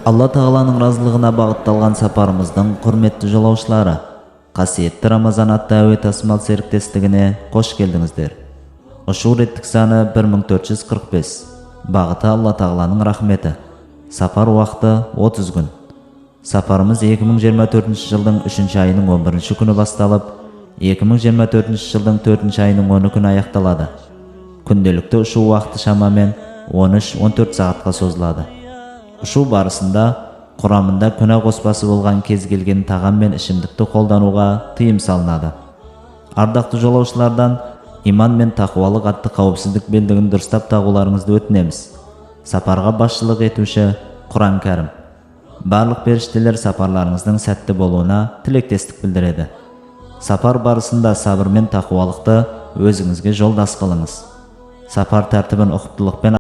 Алла Тағаланың разылығына бағытталған сапарымыздың құрметті жолаушылары, қасиетті Рамазан атты әуе тасымал серіктестігіне қош келдіңіздер. Ұшу реттік саны 1445. Бағыты Алла Тағаланың рахметі. Сапар уақыты 30 күн. Сапарымыз 2024 жылдың 3 айының 11 күні басталып, 2024 жылдың 4 айының 10 күні аяқталады. Күнделікті ұшу уақыты шамамен 13-14 сағатқа созылады. Ұшу барысында құрамында күнә қоспасы болған кез келген тағам мен ішімдікті қолдануға тыйым салынады. Ардақты жолаушылардан иман мен тақуалық атты қауіпсіздік белдігін дұрыстап тағуларыңызды өтінеміз. Сапарға басшылық етуші Құран Кәрім. Барлық періштелер сапарларыңыздың сәтті болуына тілектестік білдіреді. Сапар барысында сабыр мен тақуалықты өзіңізге жолдас қылыңыз. Сапар тәртібін ұқыптылықпен